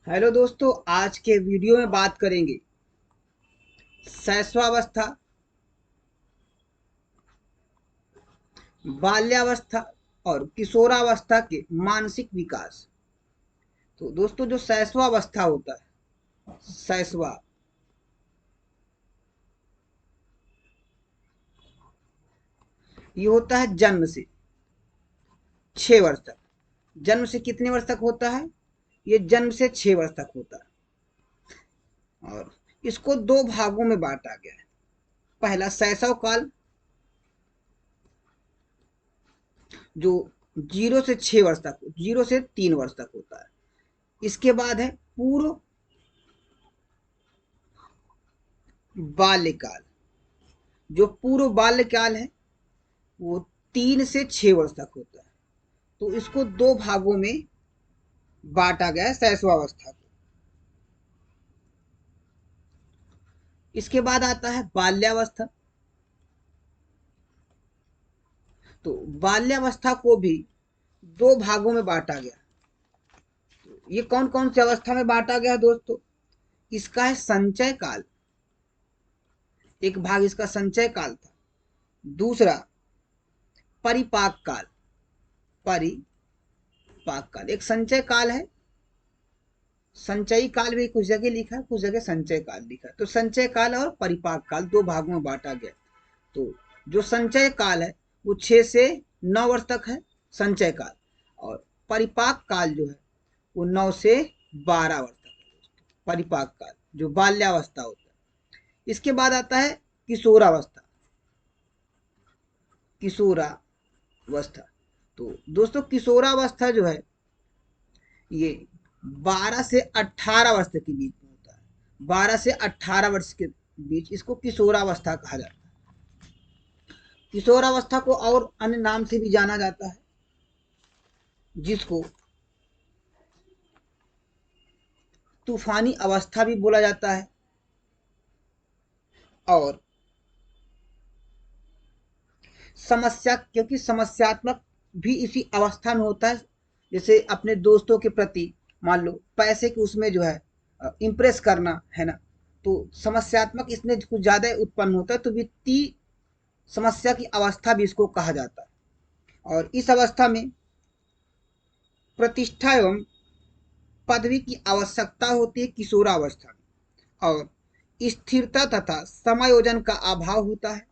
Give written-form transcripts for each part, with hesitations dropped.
Hello दोस्तों, आज के वीडियो में बात करेंगे शैशवावस्था, बाल्यावस्था और किशोरावस्था के मानसिक विकास। तो दोस्तों, जो शैशवावस्था होता है, शैशवा, ये होता है जन्म से 6 वर्ष तक। जन्म से कितने वर्ष तक होता है? ये जन्म से 6 वर्ष तक होता है और इसको दो भागों में बांटा गया है। पहला शैशव काल, जो 0 से 6 वर्ष तक, 0 से 3 वर्ष तक होता है। इसके बाद है पूर्व बाल्यकाल। जो पूर्व बाल्यकाल है वो 3 से 6 वर्ष तक होता है। तो इसको दो भागों में बांटा गया है शैशवावस्था को। इसके बाद आता है बाल्यावस्था। तो बाल्यावस्था को भी दो भागों में बांटा गया। तो ये कौन कौन सी अवस्था में बांटा गया है दोस्तों? इसका है संचय काल। एक भाग इसका संचय काल था। दूसरा परिपाक काल। परिपाक काल एक संचय काल है। संचयी काल भी कुछ जगह लिखा है, कुछ जगह संचय काल लिखा है। तो संचय काल और परिपाक काल दो भागों में बांटा गया। तो जो संचय काल है वो 6 से 9 वर्ष तक है, संचय काल। और परिपाक काल जो है वो 9 से 12 वर्ष तक है, परिपाक काल जो बाल्यावस्था होता है। इसके बाद आता है किशोरावस्था। किशोरावस्था, तो दोस्तों किशोरावस्था जो है ये 12 से 18 वर्ष के बीच में होता है। 12 से 18 वर्ष के बीच इसको किशोरावस्था कहा जाता है। किशोरावस्था को और अन्य नाम से भी जाना जाता है, जिसको तूफानी अवस्था भी बोला जाता है और समस्या, क्योंकि समस्यात्मक भी इसी अवस्था में होता है। जैसे अपने दोस्तों के प्रति मान लो पैसे के उसमें जो है इम्प्रेस करना है ना, तो समस्यात्मक इसमें कुछ ज़्यादा उत्पन्न होता है। तो वित्तीय समस्या की अवस्था भी इसको कहा जाता है। और इस अवस्था में प्रतिष्ठा एवं पदवी की आवश्यकता होती है किशोरावस्था में। और स्थिरता तथा समायोजन का अभाव होता है।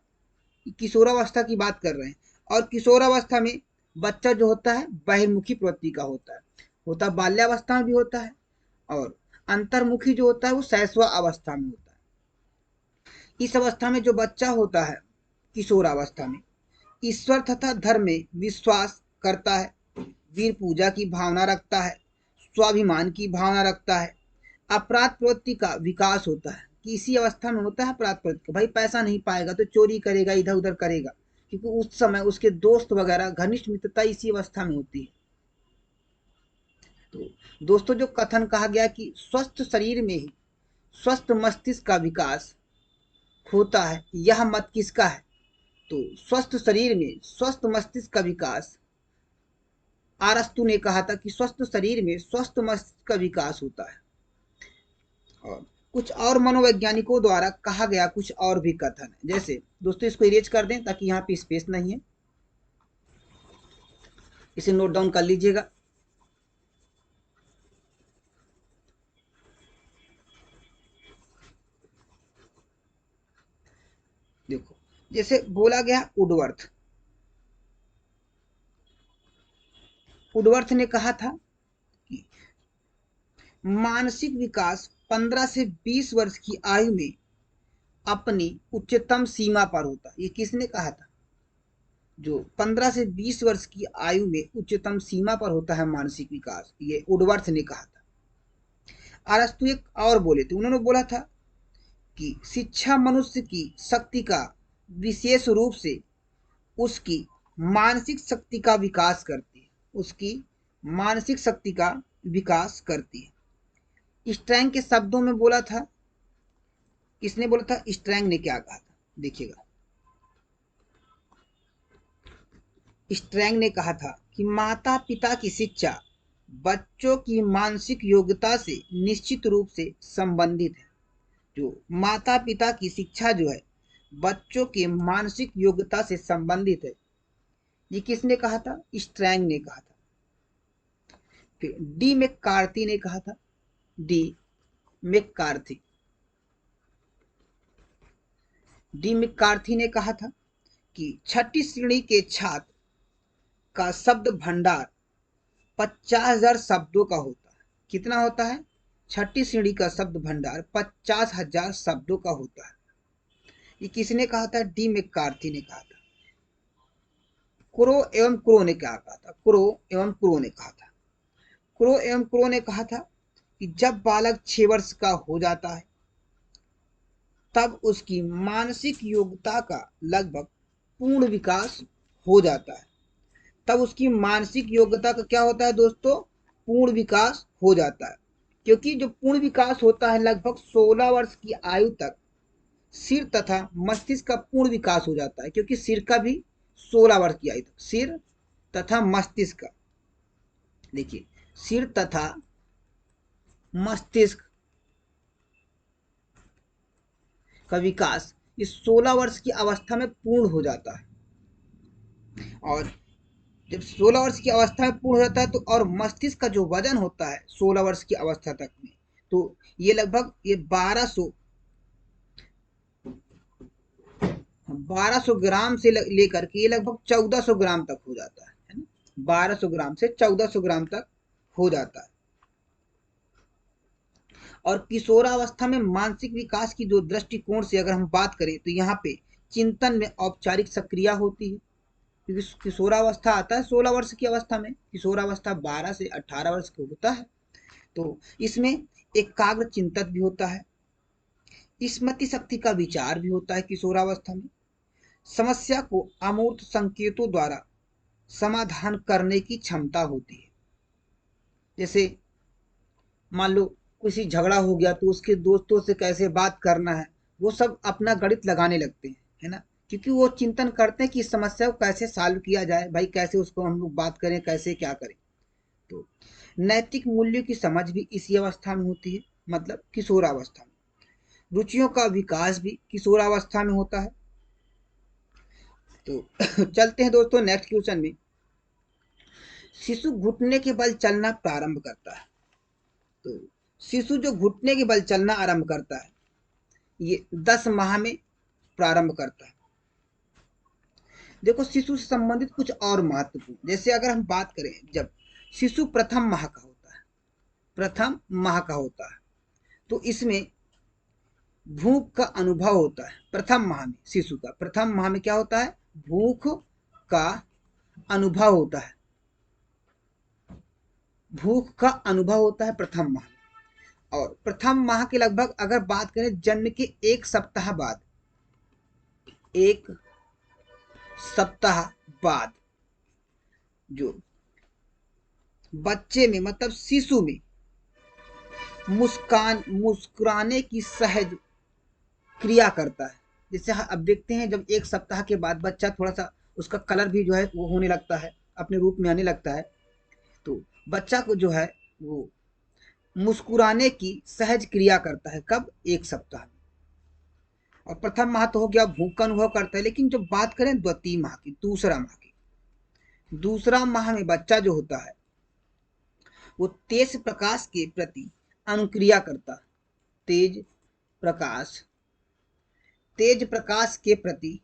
किशोरावस्था की बात कर रहे हैं। और किशोरावस्था में बच्चा जो होता है बहिर्मुखी प्रवृत्ति का होता है बाल्यावस्था में भी होता है। और अंतर्मुखी जो होता है वो शैशव अवस्था में होता है। इस अवस्था में जो बच्चा होता है किशोरावस्था में ईश्वर तथा धर्म में विश्वास करता है, वीर पूजा की भावना रखता है, स्वाभिमान की भावना रखता है। अपराध प्रवृत्ति का विकास होता है कि इसी अवस्था में होता है अपराध प्रवृत्ति। भाई पैसा नहीं पाएगा तो चोरी करेगा, इधर उधर करेगा, क्योंकि उस समय उसके दोस्त वगैरह घनिष्ठ मित्रता इसी अवस्था में होती है। तो दोस्तों, जो कथन कहा गया कि स्वस्थ शरीर में ही स्वस्थ मस्तिष्क का विकास होता है, यह मत किसका है? तो स्वस्थ शरीर में स्वस्थ मस्तिष्क का विकास, अरस्तु ने कहा था कि स्वस्थ शरीर में स्वस्थ मस्तिष्क का विकास होता है। और कुछ और मनोवैज्ञानिकों द्वारा कहा गया कुछ और भी कथन है। जैसे दोस्तों इसको इरेज कर दें ताकि यहाँ पे स्पेस नहीं है, इसे नोट डाउन कर लीजिएगा। देखो, जैसे बोला गया वुडवर्थ। वुडवर्थ ने कहा था कि मानसिक विकास 15 से 20 वर्ष की आयु में अपनी उच्चतम सीमा पर होता है। ये किसने कहा था? जो 15 से 20 वर्ष की आयु में उच्चतम सीमा पर होता है मानसिक विकास, ये वुडवर्थ ने कहा था। अरस्तु एक और बोले थे, उन्होंने बोला था कि शिक्षा मनुष्य की शक्ति का विशेष रूप से उसकी मानसिक शक्ति का विकास करती है। उसकी मानसिक शक्ति का विकास करती है। स्ट्रैंग के शब्दों में बोला था, किसने बोला था? स्ट्रैंग ने क्या कहा था, देखिएगा। स्ट्रैंग ने कहा था कि माता पिता की शिक्षा बच्चों की मानसिक योग्यता से निश्चित रूप से संबंधित है। जो माता पिता की शिक्षा जो है बच्चों के मानसिक योग्यता से संबंधित है। ये किसने कहा था? स्ट्रैंग ने कहा था। फिर डी मैककार्थी ने कहा था। डी मैककार्थी डी मैककार्थी ने कहा था कि छठी श्रेणी के छात्र का शब्द भंडार 50,000 शब्दों का होता है। कितना होता है? छठी श्रेणी का शब्द भंडार 50,000 शब्दों का होता है। ये किसने कहा था? डी मैककार्थी ने कहा था। क्रो ने क्या कहा था? क्रो ने कहा था। क्रो ने कहा था कि जब बालक 6 वर्ष का हो जाता है तब उसकी मानसिक योग्यता का लगभग पूर्ण विकास हो जाता है। तब उसकी मानसिक योग्यता का क्या होता है दोस्तों? पूर्ण विकास हो जाता है। क्योंकि जो पूर्ण विकास होता है लगभग 16 वर्ष की आयु तक सिर तथा मस्तिष्क का पूर्ण विकास हो जाता है। क्योंकि सिर का भी 16 वर्ष की आयु तक, सिर तथा मस्तिष्क का, देखिए सिर तथा मस्तिष्क का विकास इस 16 वर्ष की अवस्था में पूर्ण हो जाता है। और जब 16 वर्ष की अवस्था में पूर्ण हो जाता है तो और मस्तिष्क का जो वजन होता है 16 वर्ष की अवस्था तक में, तो ये लगभग ये 1200 ग्राम से लेकर के ये लगभग 1400 ग्राम तक हो जाता है ना। 1200 ग्राम से 1400 ग्राम तक हो जाता है। और किशोरावस्था में मानसिक विकास की जो दृष्टिकोण से अगर हम बात करें तो यहाँ पे चिंतन में औपचारिक सक्रिया होती है। क्योंकि किशोरावस्था आता है 16 वर्ष की अवस्था में, किशोरावस्था 12 से 18 वर्ष का होता है। तो इसमें एकाग्र चिंतन भी होता है, स्मृति शक्ति का विचार भी होता है किशोरावस्था में, समस्या को अमूर्त संकेतों द्वारा समाधान करने की क्षमता होती है। जैसे मान लो किसी झगड़ा हो गया तो उसके दोस्तों से कैसे बात करना है, वो सब अपना गणित लगाने लगते हैं, है ना। क्योंकि वो चिंतन करते हैं कि इस समस्या को कैसे सॉल्व किया जाए, भाई कैसे उसको हम लोग बात करें, कैसे क्या करें। तो नैतिक मूल्यों की समझ भी इसी अवस्था में होती है, मतलब किशोरावस्था में। रुचियों का विकास भी किशोरावस्था में होता है। तो चलते हैं दोस्तों नेक्स्ट क्वेश्चन में। शिशु घुटने के बल चलना प्रारंभ करता है। तो शिशु जो घुटने के बल चलना आरंभ करता है ये 10 माह में प्रारंभ करता है। देखो शिशु से संबंधित कुछ और महत्वपूर्ण, जैसे अगर हम बात करें जब शिशु प्रथम माह का होता है, प्रथम माह का होता है तो इसमें भूख का अनुभव होता है। प्रथम माह में शिशु का प्रथम माह में क्या होता है? भूख का अनुभव होता है, भूख का अनुभव होता है प्रथम माह में। और प्रथम माह के लगभग अगर बात करें जन्म के 1 सप्ताह बाद, 1 सप्ताह बाद जो बच्चे में मतलब शिशु में मुस्कुराने की सहज क्रिया करता है। जैसे अब देखते हैं जब 1 सप्ताह के बाद बच्चा थोड़ा सा उसका कलर भी जो है वो होने लगता है, अपने रूप में आने लगता है। तो बच्चा को जो है वो मुस्कुराने की सहज क्रिया करता है। कब? 1 सप्ताह में। और प्रथम माह तो हो गया, भूख का अनुभव करता है। लेकिन जब बात करें द्वितीय माह की, दूसरा माह की, दूसरा माह में बच्चा जो होता है वो तेज प्रकाश के प्रति अनुक्रिया करता, तेज प्रकाश, तेज प्रकाश के प्रति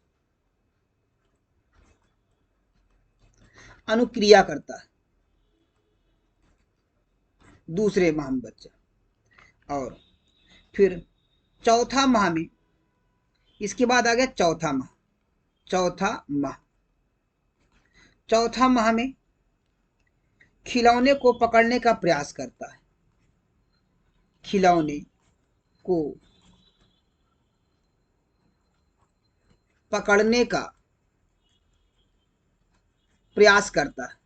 अनुक्रिया करता है दूसरे माह में बच्चा। और फिर चौथा माह में, इसके बाद आ गया चौथा माह। चौथा माह, चौथा माह में खिलौने को पकड़ने का प्रयास करता है, खिलौने को पकड़ने का प्रयास करता है,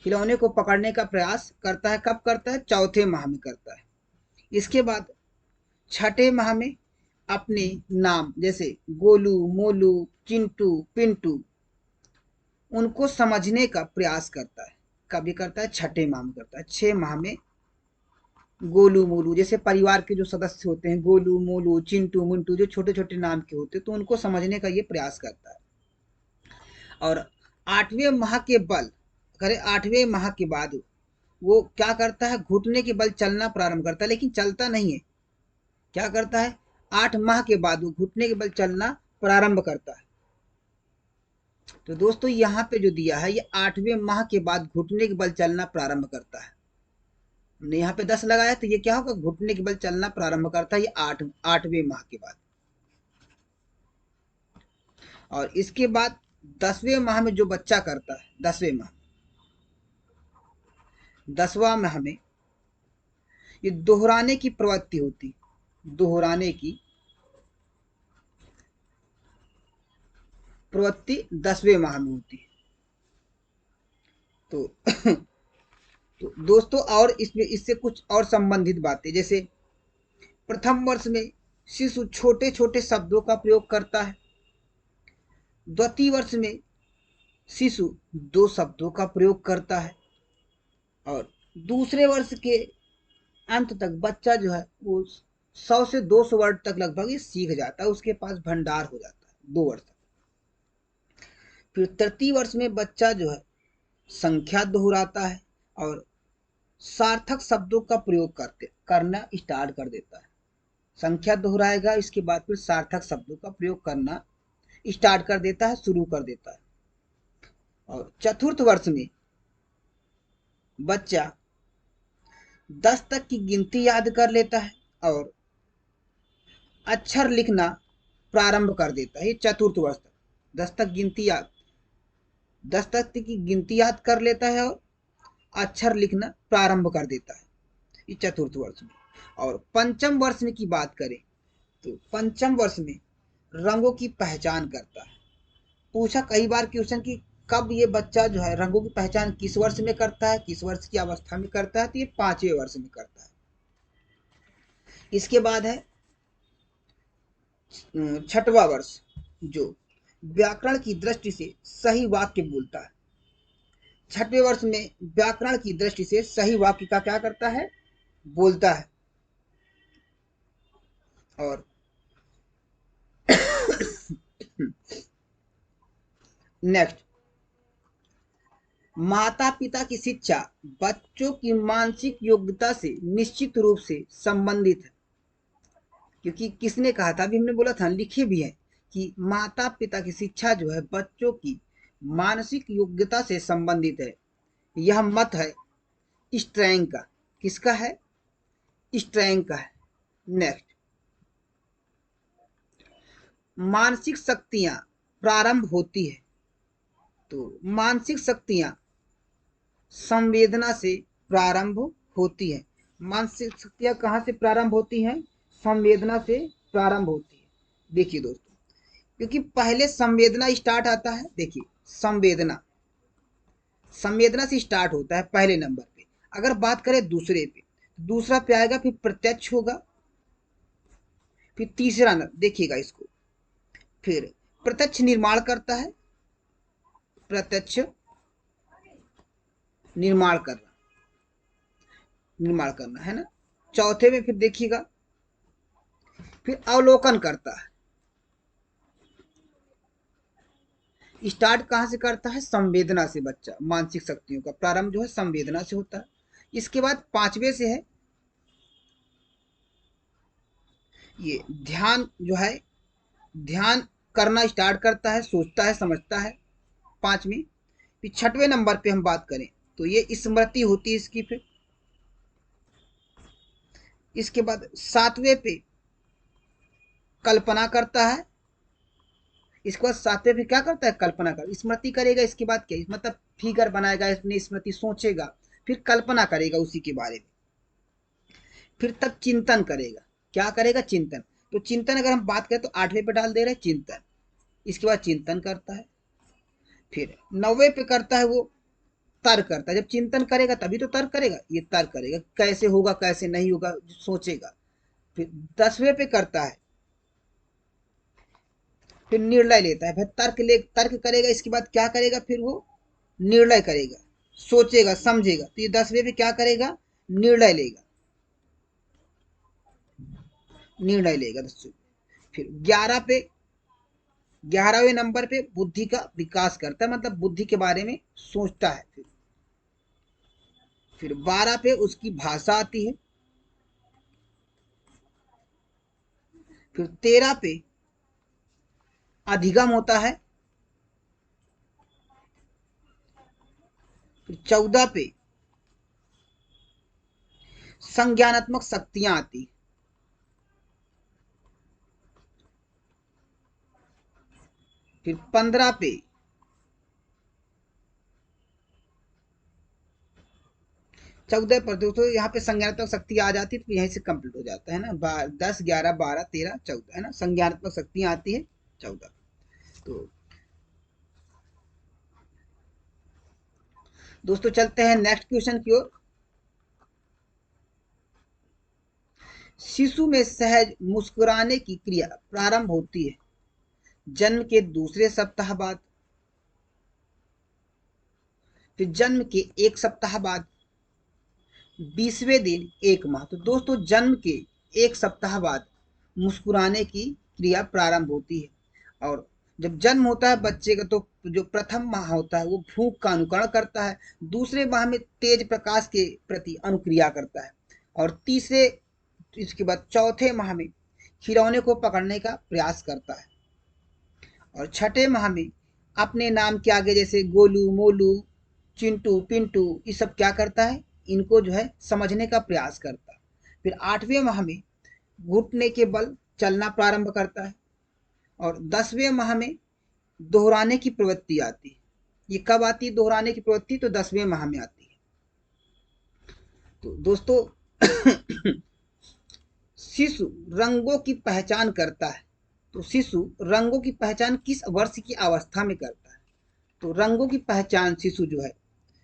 खिलौने को पकड़ने का प्रयास करता है। कब करता है? चौथे माह में करता है। इसके बाद छठे माह में अपने नाम जैसे गोलू, मोलू, चिंटू, पिंटू उनको समझने का प्रयास करता है। कभी करता है छठे माह में करता है, 6 माह में गोलू मोलू जैसे परिवार के जो सदस्य होते हैं, गोलू मोलू चिंटू मुंटू, जो छोटे छोटे नाम के होते हैं, तो उनको समझने का ये प्रयास करता है। और 8वें माह के बल, अगर 8वें माह के बाद वो क्या करता है, घुटने के बल चलना प्रारंभ करता है, लेकिन चलता नहीं है। क्या करता है, 8 माह के बाद वो घुटने के बल चलना प्रारंभ करता है। तो दोस्तों यहाँ पे जो दिया है, ये 8वें माह के बाद घुटने के बल चलना प्रारंभ करता है। हमने यहाँ पे 10 लगाया, तो ये क्या होगा, घुटने के बल चलना प्रारंभ करता है ये 8वें माह के बाद। और इसके बाद 10वें माह में जो बच्चा करता है, 10वां माह में ये दोहराने की प्रवृत्ति होती, दोहराने की प्रवृत्ति 10वें माह में होती है। तो तो दोस्तों और इसमें इससे कुछ और संबंधित बातें, जैसे प्रथम वर्ष में शिशु छोटे छोटे शब्दों का प्रयोग करता है। द्वितीय वर्ष में शिशु 2 शब्दों का प्रयोग करता है। और दूसरे वर्ष के अंत तक बच्चा जो है वो 100 से 200 वर्ड तक लगभग ये सीख जाता है, उसके पास भंडार हो जाता है 2 वर्ष तक। फिर तृतीय वर्ष में बच्चा जो है संख्या दोहराता है और सार्थक शब्दों का प्रयोग करना स्टार्ट कर देता है। संख्या दोहराएगा, इसके बाद फिर सार्थक शब्दों का प्रयोग करना स्टार्ट कर देता है, शुरू कर देता है। और चतुर्थ वर्ष में बच्चा 10 तक की गिनती याद कर लेता है और अक्षर लिखना प्रारंभ कर देता है। ये चतुर्थ वर्ष तक 10 तक की गिनती याद कर लेता है और अक्षर लिखना प्रारंभ कर देता है, ये चतुर्थ वर्ष में। और पंचम वर्ष में की बात करें तो पंचम वर्ष में रंगों की पहचान करता है। पूछा कई बार क्वेश्चन कि कब ये बच्चा जो है रंगों की पहचान किस वर्ष में करता है, किस वर्ष की अवस्था में करता है, तो ये 5वें वर्ष में करता है। इसके बाद है 6वां वर्ष, जो व्याकरण की दृष्टि से सही वाक्य बोलता है। 6वें वर्ष में व्याकरण की दृष्टि से सही वाक्य का क्या करता है, बोलता है। और नेक्स्ट, माता पिता की शिक्षा बच्चों की मानसिक योग्यता से निश्चित रूप से संबंधित है। क्योंकि किसने कहा था, अभी हमने बोला था, लिखे भी है कि माता पिता की शिक्षा जो है बच्चों की मानसिक योग्यता से संबंधित है। यह मत है स्ट्रैंग का। किसका है, स्ट्रैंग का है। नेक्स्ट, मानसिक शक्तियां प्रारंभ होती है, तो मानसिक शक्तियां संवेदना से प्रारंभ होती है। मानसिक शक्तियां कहाँ से प्रारंभ होती हैं, संवेदना से प्रारंभ होती है। देखिए दोस्तों, क्योंकि पहले संवेदना स्टार्ट आता है। देखिए संवेदना संवेदना से स्टार्ट होता है पहले नंबर पे। अगर बात करें दूसरे पे, दूसरा पे आएगा, फिर प्रत्यक्ष होगा, फिर तीसरा देखिएगा इसको, फिर प्रत्यक्ष निर्माण करता है, प्रत्यक्ष निर्माण करना है ना। चौथे में फिर देखिएगा, फिर अवलोकन करता है। स्टार्ट कहाँ से करता है, संवेदना से। बच्चा मानसिक शक्तियों का प्रारंभ जो है संवेदना से होता है। इसके बाद 5वें से है ये ध्यान, जो है ध्यान करना स्टार्ट करता है, सोचता है, समझता है, 5वीं। फिर 6वें नंबर पे हम बात करें तो ये स्मृति होती है इसकी। फिर इसके बाद 7वें पे कल्पना करता है। इसके बाद 7वें पे क्या करता है, कल्पना कर, स्मृति करेगा। इसके बाद क्या, मतलब फिगर बनाएगा, इसमें स्मृति सोचेगा, फिर कल्पना करेगा उसी के बारे में, फिर तब चिंतन करेगा। क्या करेगा, चिंतन। तो चिंतन अगर हम बात करें तो 8वें पे डाल दे रहे हैं चिंतन। इसके बाद चिंतन करता है। फिर 9वें पे करता है वो तर्क करता है। जब चिंतन करेगा तभी तो तर्क करेगा, ये तर्क करेगा, कैसे होगा कैसे नहीं होगा, सोचेगा। फिर 10वें पे करता है फिर निर्णय लेता है, फिर तर्क करेगा, इसके बाद क्या करेगा, फिर वो निर्णय करेगा, सोचेगा समझेगा। तो ये 10वें पे क्या करेगा, निर्णय लेगा, निर्णय लेगा 10वें। फिर 11वें नंबर पे बुद्धि का विकास करता है, मतलब बुद्धि के बारे में सोचता है। फिर 12 पे उसकी भाषा आती है। फिर 13 पे अधिगम होता है। फिर 14 पे संज्ञानात्मक शक्तियां आती। फिर 15 पे 14 पर दोस्तों यहाँ पे संज्ञानात्मक शक्ति आ जाती है, तो यहीं से कंप्लीट हो जाता है ना। 10 11 12 13 14 है ना, संज्ञानात्मक शक्तियां आती है 14। तो दोस्तों चलते हैं नेक्स्ट क्वेश्चन की ओर। शिशु में सहज मुस्कुराने की क्रिया प्रारंभ होती है जन्म के दूसरे सप्ताह बाद, फिर जन्म के 1 सप्ताह बाद, 20वें दिन, 1 माह। तो दोस्तों जन्म के 1 सप्ताह बाद मुस्कुराने की क्रिया प्रारंभ होती है। और जब जन्म होता है बच्चे का, तो जो प्रथम माह होता है वो भूख का अनुकरण करता है, दूसरे माह में तेज प्रकाश के प्रति अनुक्रिया करता है, और तीसरे, इसके बाद चौथे माह में खिलौने को पकड़ने का प्रयास करता है, और छठे माह में अपने नाम के आगे जैसे गोलू मोलू चिंटू पिंटू ये सब क्या करता है, इनको जो है समझने का प्रयास करता है। फिर 8वें माह में घुटने के बल चलना प्रारंभ करता है, और 10वें माह में दोहराने की प्रवृत्ति आती है। ये कब आती है दोहराने की प्रवृत्ति, तो 10वें माह में आती है। तो दोस्तों शिशु रंगों की पहचान करता है। तो शिशु रंगों की पहचान किस वर्ष की अवस्था में करता है, तो रंगों की पहचान शिशु जो है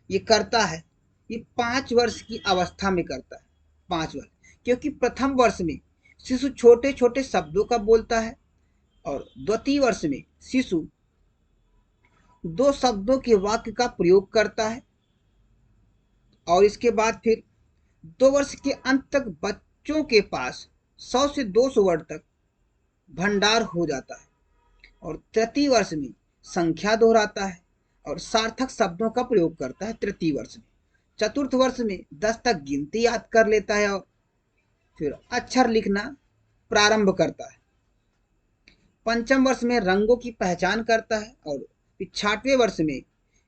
ये करता है, ये 5 वर्ष की अवस्था में करता है। 5 वर्ष, क्योंकि प्रथम वर्ष में शिशु छोटे छोटे शब्दों का बोलता है, और द्वितीय वर्ष में शिशु 2 शब्दों के वाक्य का प्रयोग करता है, और इसके बाद फिर 2 वर्ष के अंत तक बच्चों के पास 100 से 200 वर्ड तक भंडार हो जाता है, और तृतीय वर्ष में संख्या दोहराता है और सार्थक शब्दों का प्रयोग करता है तृतीय वर्ष में। चतुर्थ वर्ष में 10 तक गिनती याद कर लेता है, और फिर अक्षर लिखना प्रारंभ करता है। पंचम वर्ष में रंगों की पहचान करता है, और फिर 6वें वर्ष में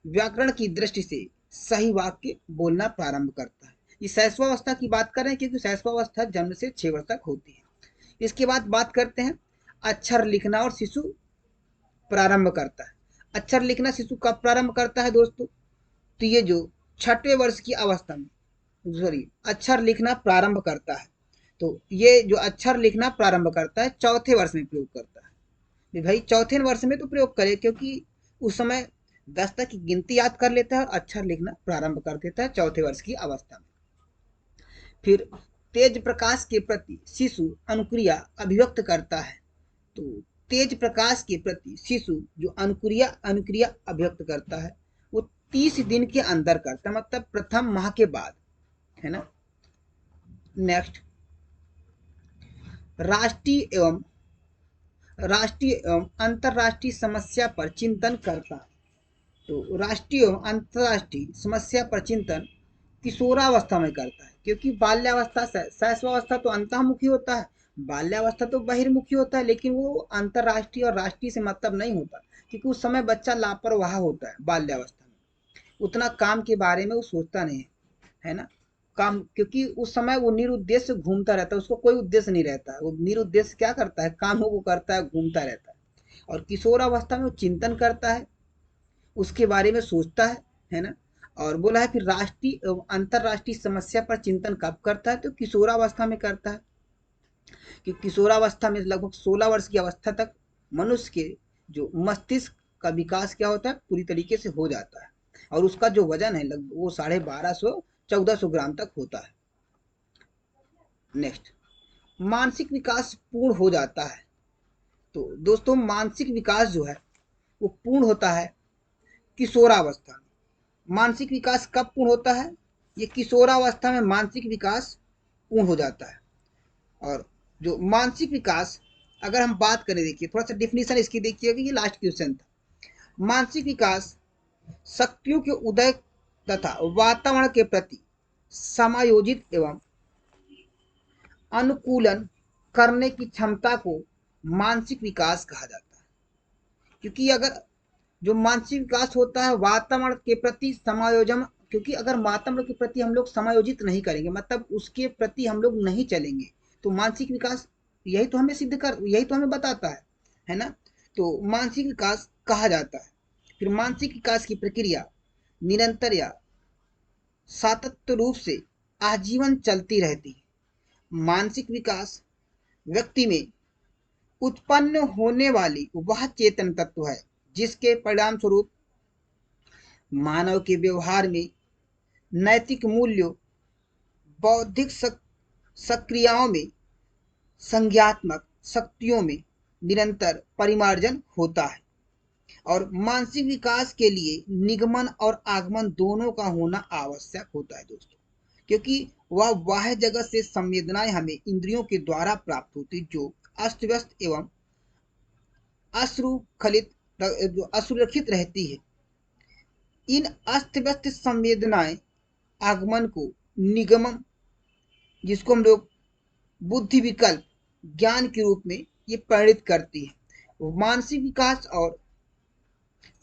व्याकरण की दृष्टि से सही वाक्य बोलना प्रारंभ करता है। ये शैशवावस्था की बात कर रहे हैं, क्योंकि शैशवावस्था जन्म से 6 वर्ष तक होती है। इसके बाद बात करते हैं अक्षर लिखना, और शिशु प्रारंभ करता है। अक्षर लिखना शिशु कब प्रारंभ करता है दोस्तों, तो ये जो 6वें वर्ष की अवस्था में, सॉरी, अक्षर लिखना प्रारंभ करता है। तो ये जो अक्षर लिखना प्रारंभ करता है चौथे वर्ष में प्रयोग करता है। भाई चौथे वर्ष में तो प्रयोग करे, क्योंकि उस समय 10 तक की गिनती याद कर लेता है और अक्षर लिखना प्रारंभ कर देता है चौथे वर्ष की अवस्था में। फिर तेज प्रकाश के प्रति शिशु अनुक्रिया अभिव्यक्त करता है। तो तेज प्रकाश के प्रति शिशु जो अनुक्रिया अनुक्रिया अभिव्यक्त करता है वो 30 दिन के अंदर करता है, मतलब प्रथम माह के बाद, है ना। नेक्स्ट, राष्ट्रीय एवं अंतरराष्ट्रीय समस्या पर चिंतन करता है। तो राष्ट्रीय एवं अंतरराष्ट्रीय समस्या पर चिंतन किशोरावस्था में करता है, क्योंकि बाल्यावस्था शैशवावस्था तो अंतर्मुखी होता है, बाल्यावस्था तो बहिर्मुखी होता है, लेकिन वो अंतरराष्ट्रीय और राष्ट्रीय से मतलब नहीं होता, क्योंकि उस समय बच्चा लापरवाह होता है बाल्यावस्था में, उतना काम के बारे में वो सोचता नहीं है ना। काम, क्योंकि उस समय वो निरुद्देश्य घूमता रहता है, उसको कोई उद्देश्य नहीं रहता है, वो निरुद्देश्य क्या करता है, कामों को करता है, घूमता रहता है। और किशोरावस्था में वो चिंतन करता है, उसके बारे में सोचता है ना। और बोला है फिर राष्ट्रीय एवं अंतरराष्ट्रीय समस्या पर चिंतन कब करता है, तो किशोरावस्था में करता है, कि किशोरावस्था में लगभग 16 वर्ष की अवस्था तक मनुष्य के जो मस्तिष्क का विकास क्या होता है पूरी तरीके से हो जाता है, और उसका जो वजन है लगभग वो 1250 1400 ग्राम तक होता है। नेक्स्ट, मानसिक विकास पूर्ण हो जाता है। तो दोस्तों मानसिक विकास जो है वो पूर्ण होता है किशोरावस्था में। मानसिक विकास कब पूर्ण होता है? ये किशोरावस्था में मानसिक विकास पूर्ण हो जाता है। और जो मानसिक विकास, अगर हम बात करें, देखिए थोड़ा सा डिफिनीशन इसकी देखिएगा, ये लास्ट क्वेश्चन था। मानसिक विकास शक्तियों के उदय तथा वातावरण के प्रति समायोजित एवं अनुकूलन करने की क्षमता को मानसिक विकास कहा जाता है। क्योंकि अगर जो मानसिक विकास होता है वातावरण के प्रति समायोजन, क्योंकि अगर वातावरण के प्रति हम लोग समायोजित नहीं करेंगे, मतलब उसके प्रति हम लोग नहीं चलेंगे, तो मानसिक विकास यही तो हमें यही तो हमें बताता है ना। तो मानसिक विकास कहा जाता है। फिर मानसिक विकास की प्रक्रिया निरंतर या सातत्य रूप से आजीवन चलती रहती है। मानसिक विकास व्यक्ति में उत्पन्न होने वाली वह चेतन तत्व है जिसके परिणाम स्वरूप मानव के व्यवहार में नैतिक मूल्यों, बौद्धिक सक्रियाओं में, संज्ञात्मक शक्तियों में निरंतर परिमार्जन होता है। और मानसिक विकास के लिए निगमन और आगमन दोनों का होना आवश्यक होता है दोस्तों, क्योंकि वह बाह्य जगत से संवेदनाएं हमें इंद्रियों के द्वारा प्राप्त होती जो अस्त व्यस्त एवं असुरक्षित रहती है। इन अस्त व्यस्त संवेदनाएं आगमन को निगमन, जिसको हम लोग बुद्धि विकल्प ज्ञान के रूप में ये परिणित करती है। मानसिक विकास और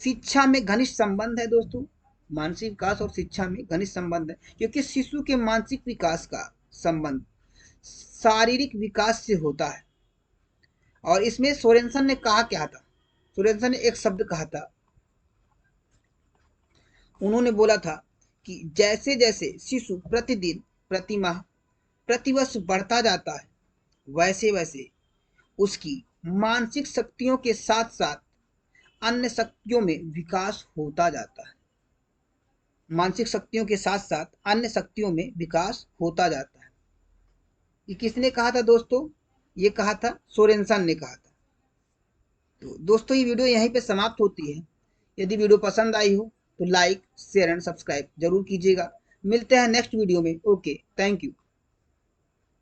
शिक्षा में घनिष्ठ संबंध है दोस्तों। मानसिक विकास और शिक्षा में घनिष्ठ संबंध है, क्योंकि शिशु के मानसिक विकास का संबंध शारीरिक विकास से होता है। और इसमें सोरेनसन ने कहा क्या था? सोरेनसन ने एक शब्द कहा था, उन्होंने बोला था कि जैसे जैसे शिशु प्रतिदिन, प्रतिमाह, प्रतिवर्ष बढ़ता जाता है, वैसे वैसे उसकी मानसिक शक्तियों के साथ साथ अन्य शक्तियों में विकास होता जाता है। मानसिक शक्तियों के साथ साथ अन्य शक्तियों में विकास होता जाता है। ये किसने कहा था दोस्तों? ये कहा था सोरेनसन ने कहा था। तो दोस्तों ये वीडियो यहीं पे समाप्त होती है। यदि वीडियो पसंद आई हो तो लाइक, शेयर एंड सब्सक्राइब जरूर कीजिएगा। मिलते हैं नेक्स्ट वीडियो में। Okay, thank you.